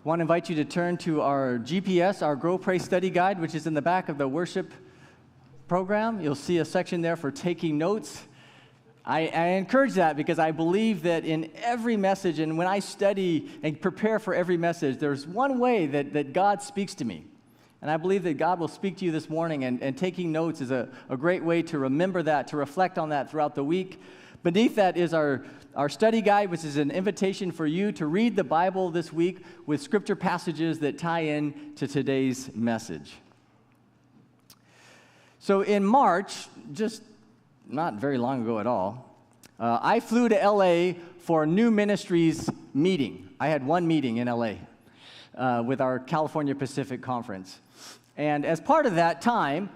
I want to invite you to turn to our GPS, our Grow, Pray, Study Guide, which is in the back of the worship program. You'll see a section there for taking notes. I encourage that because I believe that in every message, and when I study and prepare for every message, there's one way that God speaks to me. And I believe that God will speak to you this morning, and taking notes is a great way to remember that, to reflect on that throughout the week. Beneath that is our study guide, which is an invitation for you to read the Bible this week with scripture passages that tie in to today's message. So in March, just not very long ago at all, I flew to LA for a new ministries meeting. I had one meeting in LA with our California Pacific Conference. And as part of that time,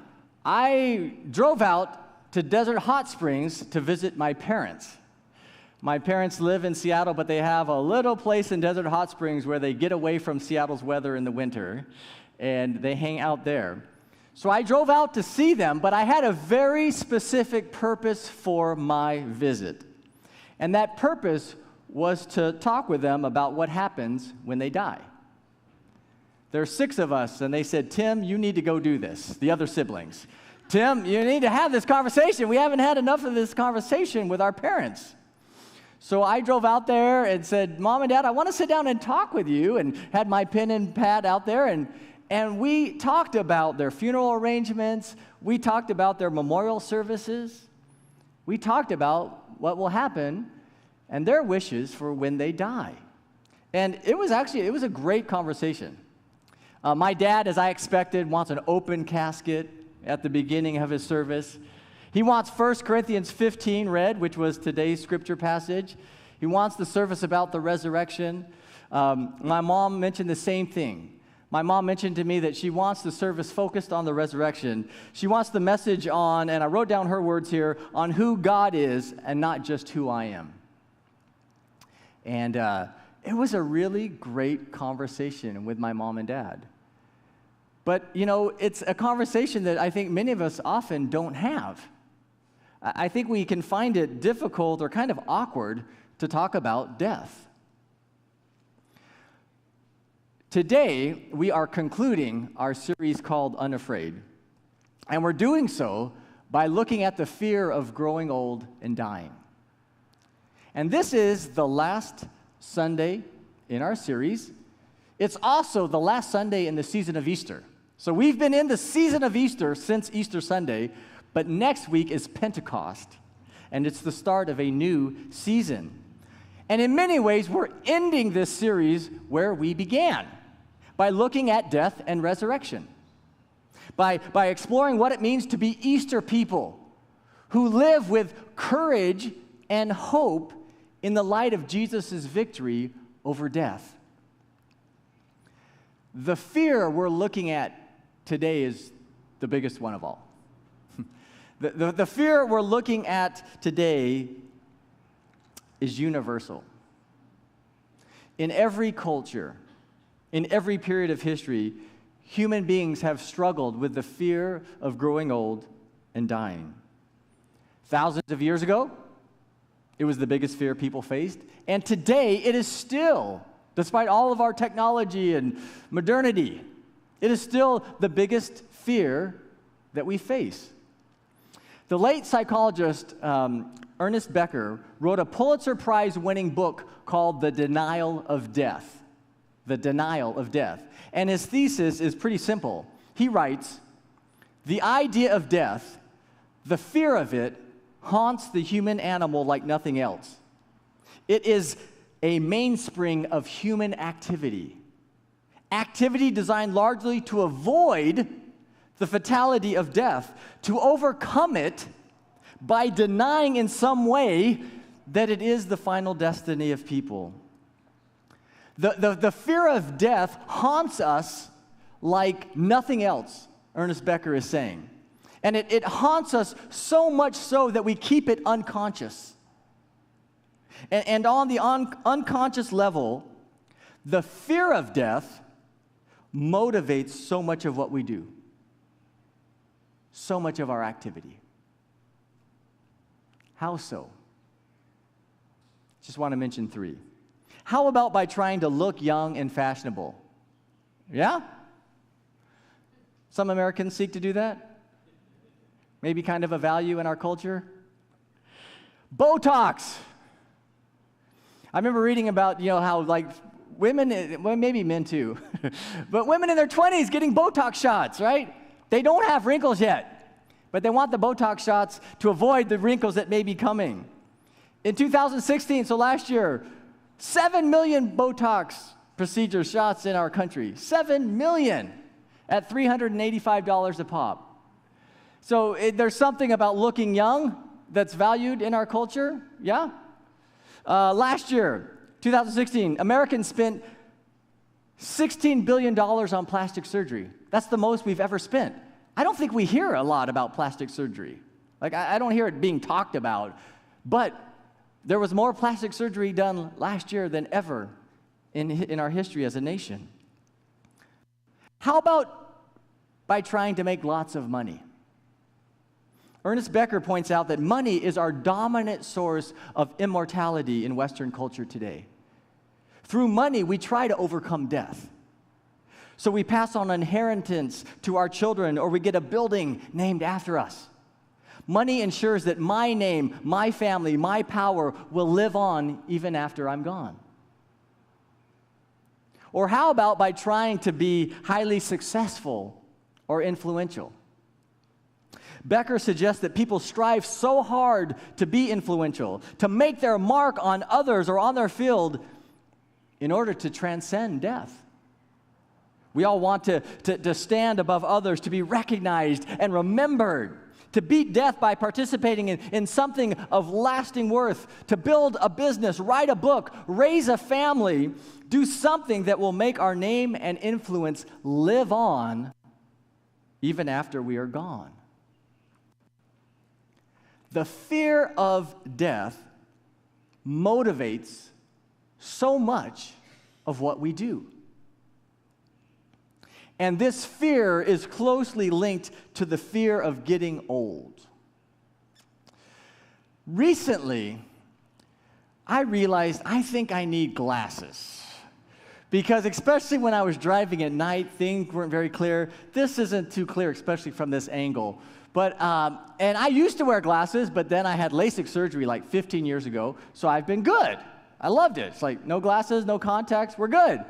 I drove out to Desert Hot Springs to visit my parents. My parents live in Seattle, but they have a little place in Desert Hot Springs where they get away from Seattle's weather in the winter, and they hang out there. So I drove out to see them, but I had a very specific purpose for my visit. And that purpose was to talk with them about what happens when they die. There are 6 of us, and they said, "Tim, you need to go do this," the other siblings. "Tim, you need to have this conversation. We haven't had enough of this conversation with our parents." So I drove out there and said, "Mom and Dad, I want to sit down and talk with you," and had my pen and pad out there, and we talked about their funeral arrangements. We talked about their memorial services. We talked about what will happen and their wishes for when they die. And it was a great conversation. My dad, as I expected, wants an open casket at the beginning of his service. He wants 1 Corinthians 15 read, which was today's scripture passage. He wants the service about the resurrection. My mom mentioned the same thing. My mom mentioned to me that she wants the service focused on the resurrection. She wants the message on, and I wrote down her words here, on who God is and not just who I am. And it was a really great conversation with my mom and dad. But, it's a conversation that I think many of us often don't have. I think we can find it difficult or kind of awkward to talk about death. Today, we are concluding our series called Unafraid. And we're doing so by looking at the fear of growing old and dying. And this is the last Sunday in our series. It's also the last Sunday in the season of Easter. So we've been in the season of Easter since Easter Sunday, but next week is Pentecost, and it's the start of a new season. And in many ways, we're ending this series where we began, by looking at death and resurrection, by exploring what it means to be Easter people who live with courage and hope in the light of Jesus' victory over death. The fear we're looking at today is the biggest one of all. The fear we're looking at today is universal. In every culture, in every period of history, human beings have struggled with the fear of growing old and dying. Thousands of years ago, it was the biggest fear people faced, and today it is still, despite all of our technology and modernity, it is still the biggest fear that we face. The late psychologist Ernest Becker wrote a Pulitzer Prize-winning book called The Denial of Death. The Denial of Death. And his thesis is pretty simple. He writes, "The idea of death, the fear of it, haunts the human animal like nothing else. It is a mainspring of human activity. Activity designed largely to avoid the fatality of death, to overcome it by denying in some way that it is the final destiny of people. The fear of death haunts us like nothing else," Ernest Becker is saying. And it haunts us so much so that we keep it unconscious. And on the unconscious level, the fear of death motivates so much of what we do, so much of our activity. How so? Just want to mention 3. How about by trying to look young and fashionable? Yeah? Some Americans seek to do that? Maybe kind of a value in our culture? Botox. I remember reading about, how like women, well, maybe men too, but women in their 20s getting Botox shots, right? They don't have wrinkles yet, but they want the Botox shots to avoid the wrinkles that may be coming. In 2016, so last year, 7 million Botox procedure shots in our country. 7 million at $385 a pop. So there's something about looking young that's valued in our culture, yeah? Last year, 2016, Americans spent $16 billion on plastic surgery. That's the most we've ever spent. I don't think we hear a lot about plastic surgery. Like, I don't hear it being talked about. But there was more plastic surgery done last year than ever in our history as a nation. How about by trying to make lots of money? Ernest Becker points out that money is our dominant source of immortality in Western culture today. Through money, we try to overcome death. So we pass on inheritance to our children, or we get a building named after us. Money ensures that my name, my family, my power will live on even after I'm gone. Or how about by trying to be highly successful or influential? Becker suggests that people strive so hard to be influential, to make their mark on others or on their field in order to transcend death. We all want to stand above others, to be recognized and remembered, to beat death by participating in something of lasting worth, to build a business, write a book, raise a family, do something that will make our name and influence live on even after we are gone. The fear of death motivates so much of what we do. And this fear is closely linked to the fear of getting old. Recently, I realized I think I need glasses. Because especially when I was driving at night, things weren't very clear. This isn't too clear, especially from this angle. But, and I used to wear glasses, but then I had LASIK surgery like 15 years ago, so I've been good. I loved it. It's like, no glasses, no contacts, we're good.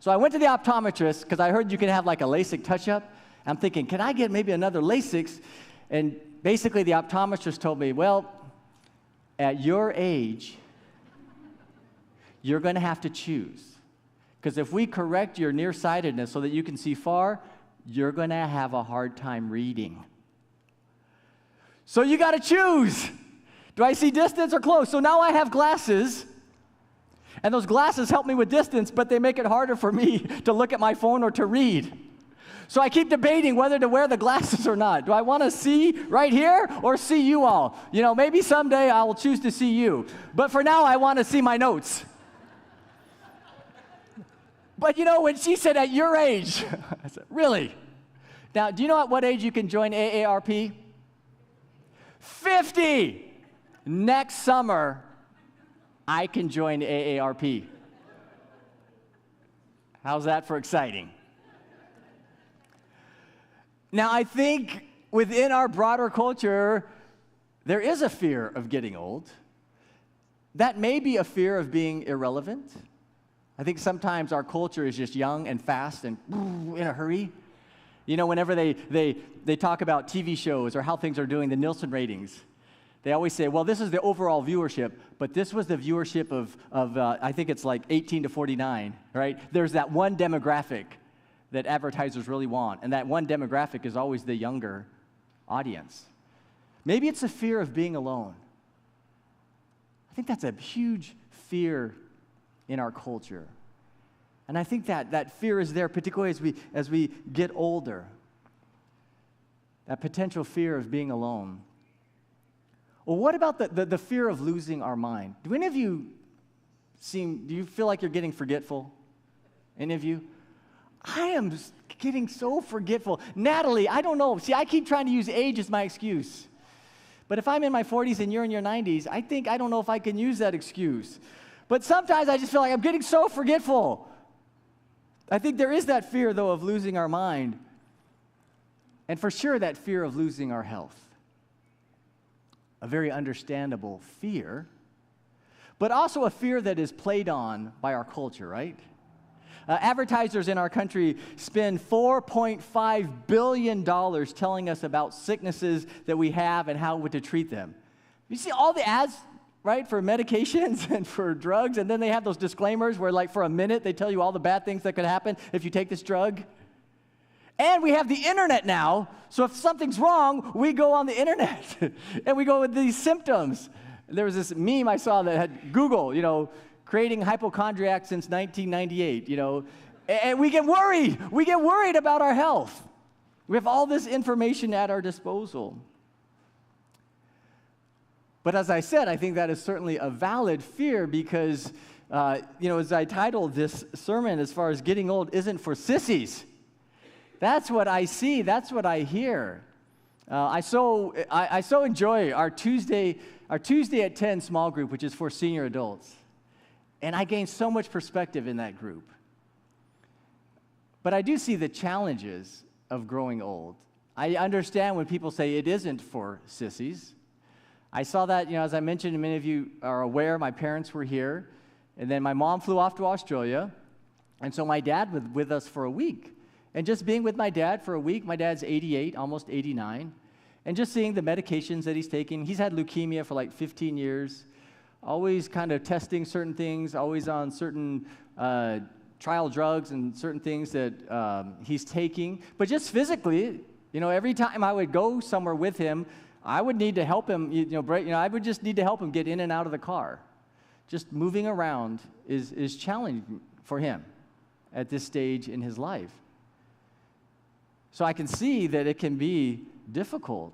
So I went to the optometrist, because I heard you can have like a LASIK touch-up. I'm thinking, can I get maybe another LASIK? And basically the optometrist told me, well, at your age, you're going to have to choose. Because if we correct your nearsightedness so that you can see far, you're going to have a hard time reading. So you got to choose. Do I see distance or close? So now I have glasses, and those glasses help me with distance, but they make it harder for me to look at my phone or to read. So I keep debating whether to wear the glasses or not. Do I want to see right here or see you all? Maybe someday I will choose to see you. But for now, I want to see my notes. But when she said at your age, I said, really? Now, do you know at what age you can join AARP? 50! Next summer, I can join AARP. How's that for exciting? Now, I think within our broader culture, there is a fear of getting old. That may be a fear of being irrelevant. I think sometimes our culture is just young and fast and in a hurry. Whenever they talk about TV shows or how things are doing, the Nielsen ratings, they always say, well, this is the overall viewership, but this was the viewership of I think it's like 18 to 49, right? There's that one demographic that advertisers really want, and that one demographic is always the younger audience. Maybe it's a fear of being alone. I think that's a huge fear in our culture. And I think that fear is there, particularly as we get older. That potential fear of being alone. Well, what about the fear of losing our mind? Do any of you do you feel like you're getting forgetful? Any of you? I am getting so forgetful. Natalie, I don't know. See, I keep trying to use age as my excuse. But if I'm in my 40s and you're in your 90s, I don't know if I can use that excuse. But sometimes I just feel like I'm getting so forgetful. I think there is that fear, though, of losing our mind. And for sure, that fear of losing our health. A very understandable fear, but also a fear that is played on by our culture, right? Advertisers in our country spend $4.5 billion telling us about sicknesses that we have and how to treat them. You see all the ads, right, for medications and for drugs, and then they have those disclaimers where, like, for a minute, they tell you all the bad things that could happen if you take this drug. And we have the internet now, so if something's wrong, we go on the internet, and we go with these symptoms. There was this meme I saw that had Google, creating hypochondriacs since 1998, and we get worried. We get worried about our health. We have all this information at our disposal. But as I said, I think that is certainly a valid fear because, as I titled this sermon, as far as getting old isn't for sissies. That's what I see. That's what I hear. I so enjoy our Tuesday at 10 small group, which is for senior adults. And I gain so much perspective in that group. But I do see the challenges of growing old. I understand when people say it isn't for sissies. I saw that, as I mentioned, and many of you are aware, my parents were here. And then my mom flew off to Australia. And so my dad was with us for a week. And just being with my dad for a week, my dad's 88, almost 89, and just seeing the medications that he's taking. He's had leukemia for like 15 years, always kind of testing certain things, always on certain trial drugs and certain things that he's taking. But just physically, every time I would go somewhere with him, I would need to help him, I would just need to help him get in and out of the car. Just moving around is challenging for him at this stage in his life. So I can see that it can be difficult.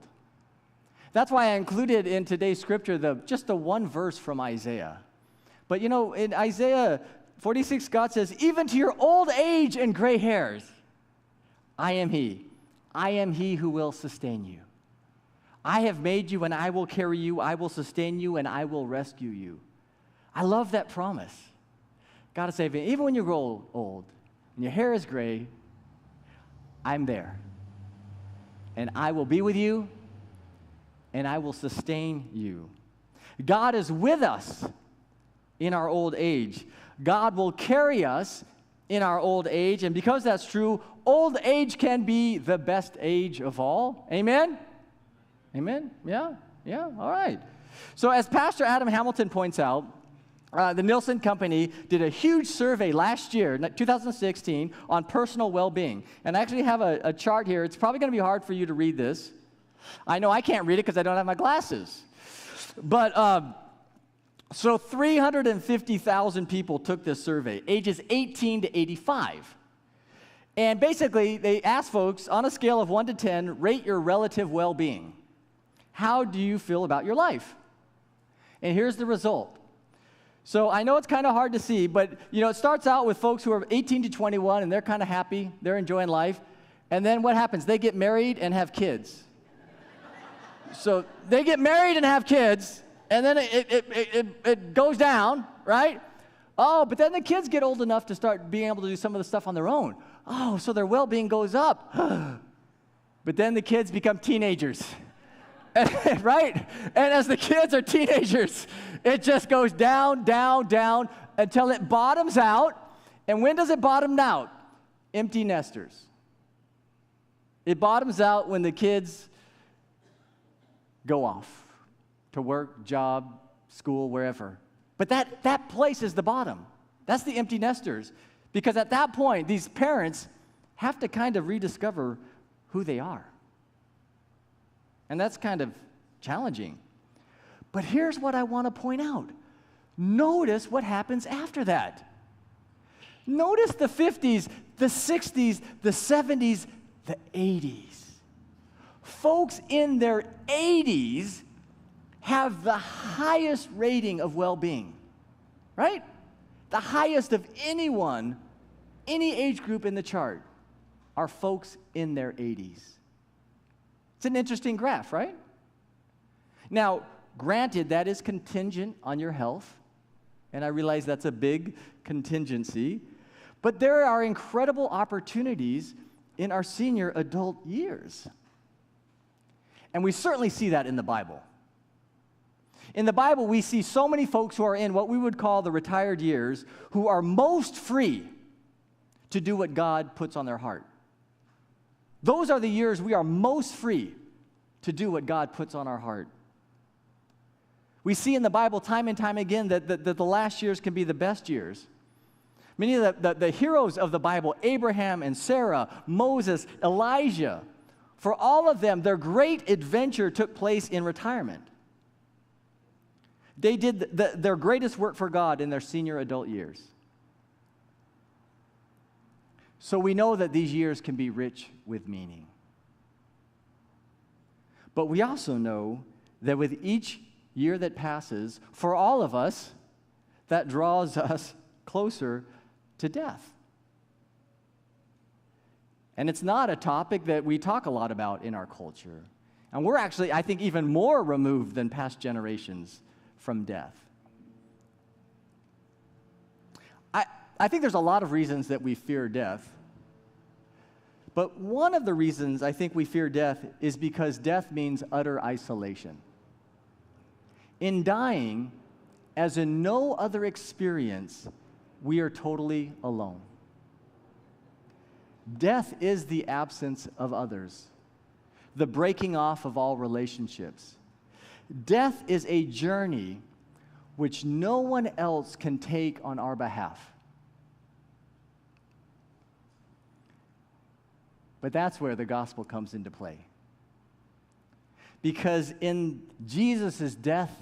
That's why I included in today's scripture just the one verse from Isaiah. But in Isaiah 46, God says, even to your old age and gray hairs, I am He. I am He who will sustain you. I have made you and I will carry you. I will sustain you and I will rescue you. I love that promise. God is saying, even when you grow old and your hair is gray, I'm there, and I will be with you, and I will sustain you. God is with us in our old age. God will carry us in our old age, and because that's true, old age can be the best age of all. Amen? Amen? Yeah, all right. So as Pastor Adam Hamilton points out, the Nielsen Company did a huge survey last year, 2016, on personal well-being. And I actually have a chart here. It's probably going to be hard for you to read this. I know I can't read it because I don't have my glasses. But so 350,000 people took this survey, ages 18 to 85. And basically, they asked folks, on a scale of 1 to 10, rate your relative well-being. How do you feel about your life? And here's the result. So I know it's kind of hard to see, but it starts out with folks who are 18 to 21, and they're kind of happy, they're enjoying life. And then what happens? They get married and have kids. So they get married and have kids, and then it goes down, right? Oh, but then the kids get old enough to start being able to do some of the stuff on their own. Oh, so their well-being goes up. But then the kids become teenagers. Right? And as the kids are teenagers, it just goes down, down, down until it bottoms out. And when does it bottom out? Empty nesters. It bottoms out when the kids go off to work, job, school, wherever. But that place is the bottom. That's the empty nesters. Because at that point, these parents have to kind of rediscover who they are. And that's kind of challenging. But here's what I want to point out. Notice what happens after that. Notice the 50s, the 60s, the 70s, the 80s. Folks in their 80s have the highest rating of well-being, right? The highest of anyone, any age group in the chart, are folks in their 80s. It's an interesting graph, right? Now, granted, that is contingent on your health. And I realize that's a big contingency. But there are incredible opportunities in our senior adult years. And we certainly see that in the Bible. In the Bible, we see so many folks who are in what we would call the retired years who are most free to do what God puts on their heart. Those are the years we are most free to do what God puts on our heart. We see in the Bible time and time again that the last years can be the best years. Many of the heroes of the Bible, Abraham and Sarah, Moses, Elijah, for all of them, their great adventure took place in retirement. They did their greatest work for God in their senior adult years. So we know that these years can be rich with meaning. But we also know that with each year that passes, for all of us, that draws us closer to death. And it's not a topic that we talk a lot about in our culture. And we're actually, I think, even more removed than past generations from death. I think there's a lot of reasons that we fear death. But one of the reasons I think we fear death is because death means utter isolation. In dying, as in no other experience, we are totally alone. Death is the absence of others, the breaking off of all relationships. Death is a journey which no one else can take on our behalf. But that's where the gospel comes into play. Because in Jesus' death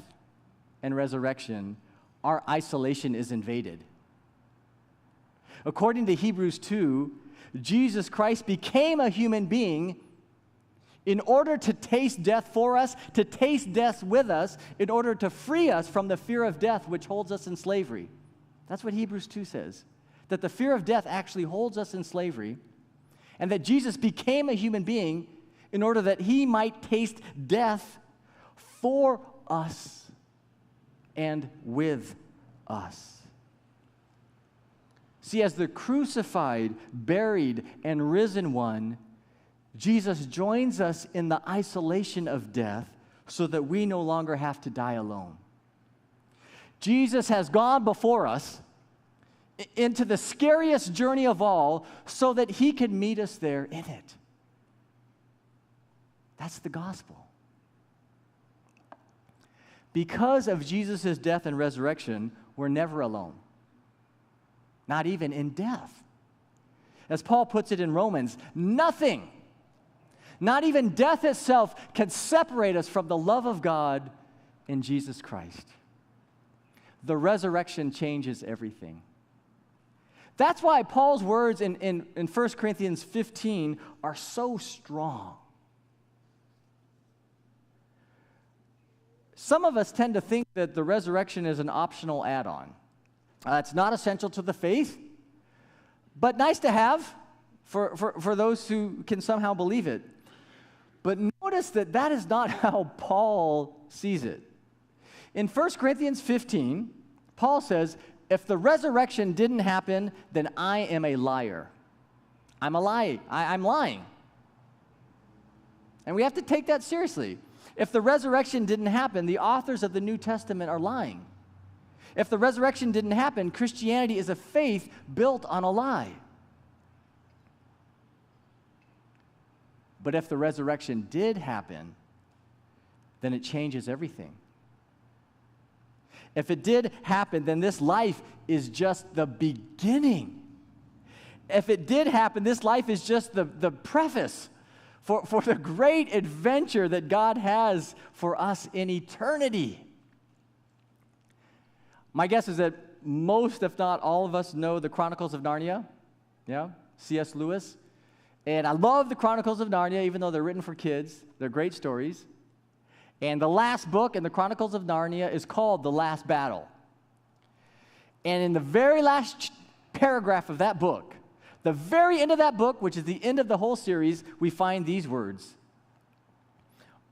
and resurrection, our isolation is invaded. According to Hebrews 2, Jesus Christ became a human being in order to taste death for us, to taste death with us, in order to free us from the fear of death which holds us in slavery. That's what Hebrews 2 says, that the fear of death actually holds us in slavery, and that Jesus became a human being in order that he might taste death for us and with us. See, as the crucified, buried, and risen one, Jesus joins us in the isolation of death so that we no longer have to die alone. Jesus has gone before us into the scariest journey of all so that he can meet us there in it. That's the gospel. Because of Jesus' death and resurrection, we're never alone. Not even in death. As Paul puts it in Romans, nothing, not even death itself, can separate us from the love of God in Jesus Christ. The resurrection changes everything. That's why Paul's words in 1 Corinthians 15 are so strong. Some of us tend to think that the resurrection is an optional add-on. It's not essential to the faith, but nice to have for those who can somehow believe it. But notice that that is not how Paul sees it. In 1 Corinthians 15, Paul says, if the resurrection didn't happen, then I am a liar. I'm lying. And we have to take that seriously. If the resurrection didn't happen, the authors of the New Testament are lying. If the resurrection didn't happen, Christianity is a faith built on a lie. But if the resurrection did happen, then it changes everything. If it did happen, then this life is just the beginning. If it did happen, this life is just the preface for the great adventure that God has for us in eternity. My guess is that most, if not all of us, know the Chronicles of Narnia. Yeah, C.S. Lewis. And I love the Chronicles of Narnia, even though they're written for kids. They're great stories. And the last book in the Chronicles of Narnia is called The Last Battle. And in the very last paragraph of that book, the very end of that book, which is the end of the whole series, we find these words.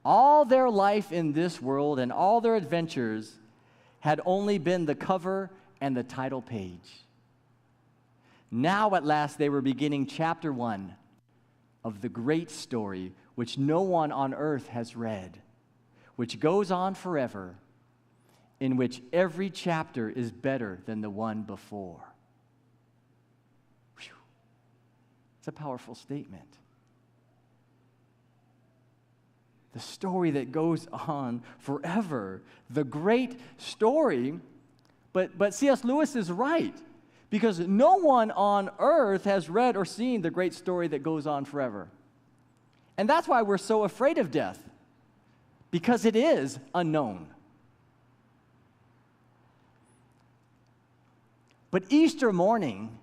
All their life in this world and all their adventures had only been the cover and the title page. Now at last they were beginning chapter 1 of the great story which no one on earth has read, which goes on forever, in which every chapter is better than the one before. Whew. It's a powerful statement. The story that goes on forever, the great story, but C.S. Lewis is right, because no one on earth has read or seen the great story that goes on forever. And that's why we're so afraid of death, because it is unknown. But Easter morning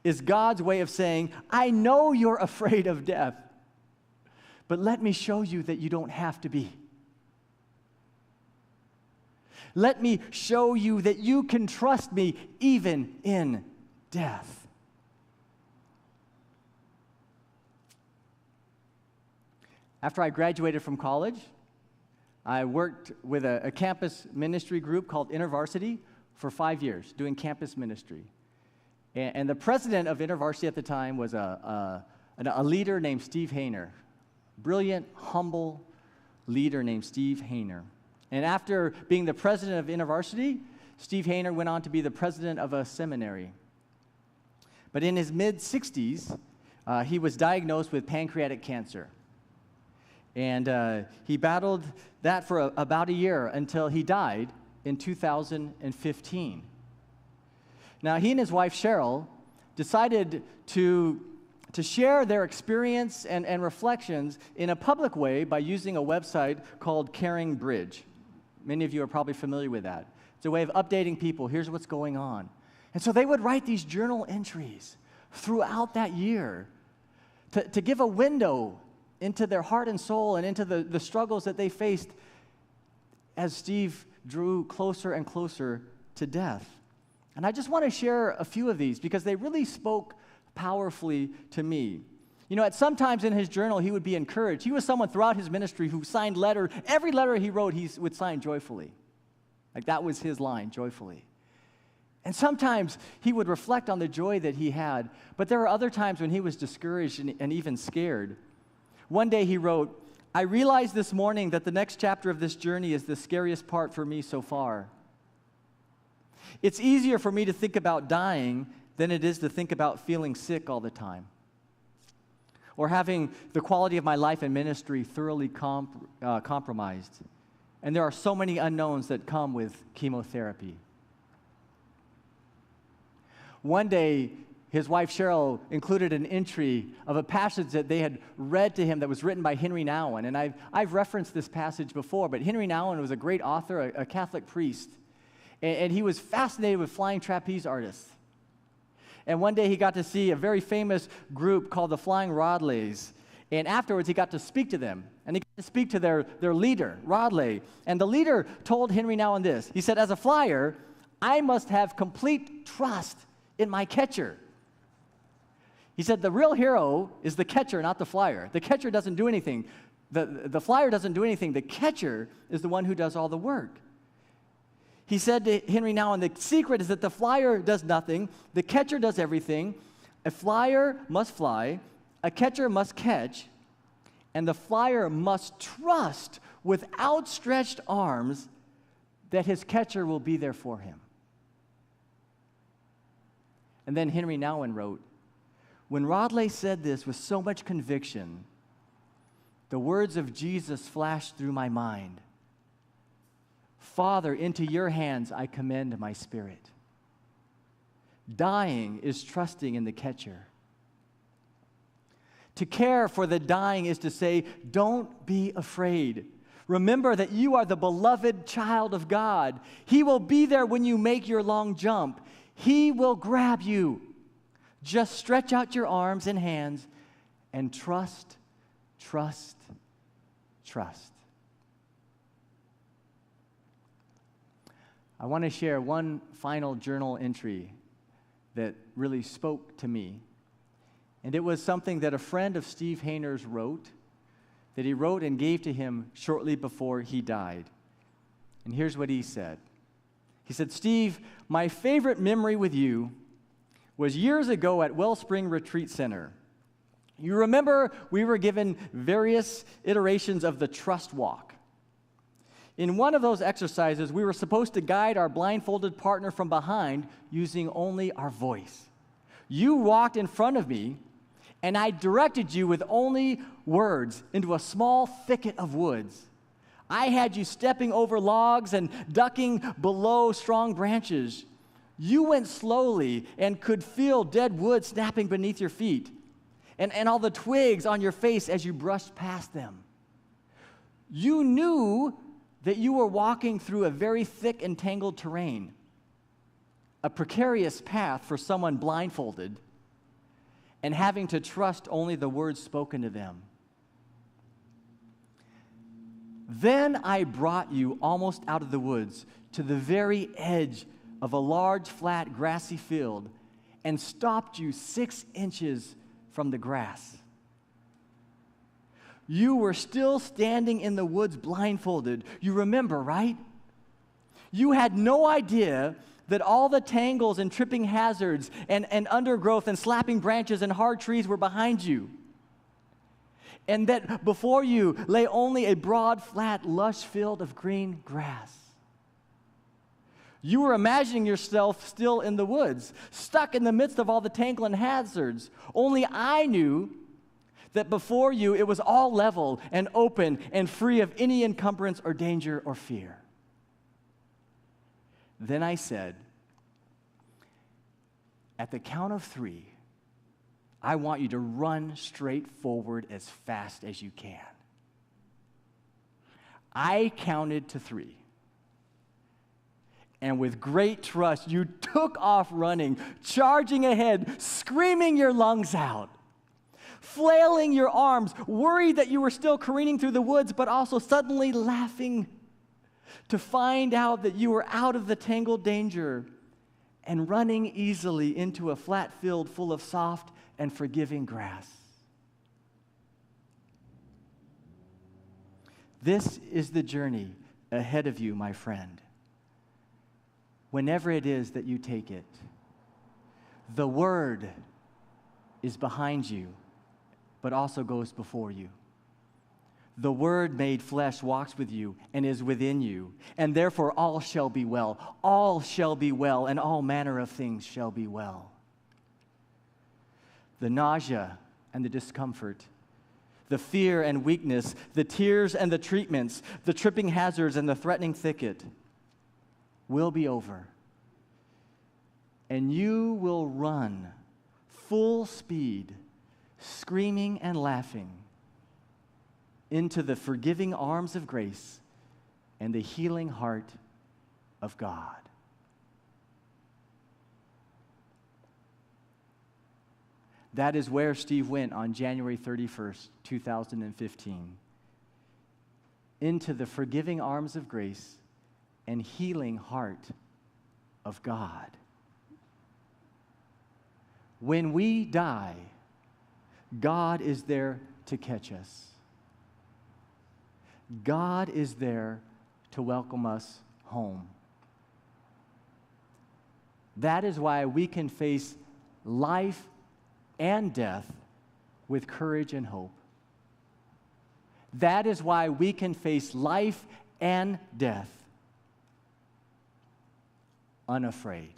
is God's way of saying, I know you're afraid of death, but let me show you that you don't have to be. Let me show you that you can trust me even in death. After I graduated from college, I worked with a campus ministry group called InterVarsity for 5 years, doing campus ministry. And the president of InterVarsity at the time was a leader named Steve Hayner. Brilliant, humble leader named Steve Hayner. And after being the president of InterVarsity, Steve Hayner went on to be the president of a seminary. But in his mid-60s, he was diagnosed with pancreatic cancer. And he battled that for about a year until he died in 2015. Now, he and his wife, Cheryl, decided to share their experience and reflections in a public way by using a website called Caring Bridge. Many of you are probably familiar with that. It's a way of updating people. Here's what's going on. And so they would write these journal entries throughout that year to give a window into their heart and soul and into the struggles that they faced as Steve drew closer and closer to death. And I just want to share a few of these because they really spoke powerfully to me. You know, at some times in his journal, he would be encouraged. He was someone throughout his ministry who signed letter. Every letter he wrote, he would sign joyfully. Like that was his line, joyfully. And sometimes he would reflect on the joy that he had. But there were other times when he was discouraged and even scared. One day he wrote, I realized this morning that the next chapter of this journey is the scariest part for me so far. It's easier for me to think about dying than it is to think about feeling sick all the time, or having the quality of my life and ministry thoroughly compromised. And there are so many unknowns that come with chemotherapy. One day, his wife Cheryl included an entry of a passage that they had read to him that was written by Henry Nouwen. And I've referenced this passage before, but Henry Nouwen was a great author, a Catholic priest. And he was fascinated with flying trapeze artists. And one day he got to see a very famous group called the Flying Rodleys. And afterwards he got to speak to them. And he got to speak to their leader, Rodley. And the leader told Henry Nouwen this. He said, as a flyer, I must have complete trust in my catcher. He said, the real hero is the catcher, not the flyer. The catcher doesn't do anything. The flyer doesn't do anything. The catcher is the one who does all the work. He said to Henry Nouwen, the secret is that the flyer does nothing, the catcher does everything. A flyer must fly, a catcher must catch, and the flyer must trust with outstretched arms that his catcher will be there for him. And then Henry Nouwen wrote, when Rodley said this with so much conviction, the words of Jesus flashed through my mind. Father, into your hands I commend my spirit. Dying is trusting in the catcher. To care for the dying is to say, don't be afraid. Remember that you are the beloved child of God. He will be there when you make your long jump. He will grab you. Just stretch out your arms and hands and trust, trust, trust. I want to share one final journal entry that really spoke to me. And it was something that a friend of Steve Hayner's wrote, that he wrote and gave to him shortly before he died. And here's what he said. He said, "Steve, my favorite memory with you was years ago at Wellspring Retreat Center. You remember we were given various iterations of the trust walk. In one of those exercises, we were supposed to guide our blindfolded partner from behind using only our voice. You walked in front of me, and I directed you with only words into a small thicket of woods. I had you stepping over logs and ducking below strong branches. You went slowly and could feel dead wood snapping beneath your feet and all the twigs on your face as you brushed past them. You knew that you were walking through a very thick and tangled terrain, a precarious path for someone blindfolded and having to trust only the words spoken to them. Then I brought you almost out of the woods to the very edge of a large, flat, grassy field and stopped you 6 inches from the grass. You were still standing in the woods blindfolded. You remember, right? You had no idea that all the tangles and tripping hazards and undergrowth and slapping branches and hard trees were behind you. And that before you lay only a broad, flat, lush field of green grass. You were imagining yourself still in the woods, stuck in the midst of all the tangle and hazards. Only I knew that before you it was all level and open and free of any encumbrance or danger or fear. Then I said, at the count of 3, I want you to run straight forward as fast as you can. I counted to 3. And with great trust, you took off running, charging ahead, screaming your lungs out, flailing your arms, worried that you were still careening through the woods, but also suddenly laughing to find out that you were out of the tangled danger and running easily into a flat field full of soft and forgiving grass. This is the journey ahead of you, my friend. Whenever it is that you take it, the Word is behind you, but also goes before you. The Word made flesh walks with you and is within you, and therefore all shall be well. All shall be well, and all manner of things shall be well. The nausea and the discomfort, the fear and weakness, the tears and the treatments, the tripping hazards and the threatening thicket will be over. And you will run full speed, screaming and laughing, into the forgiving arms of grace and the healing heart of God. That is where Steve went on January 31st, 2015. Into the forgiving arms of grace and healing heart of God. When we die, God is there to catch us. God is there to welcome us home. That is why we can face life and death with courage and hope. That is why we can face life and death unafraid.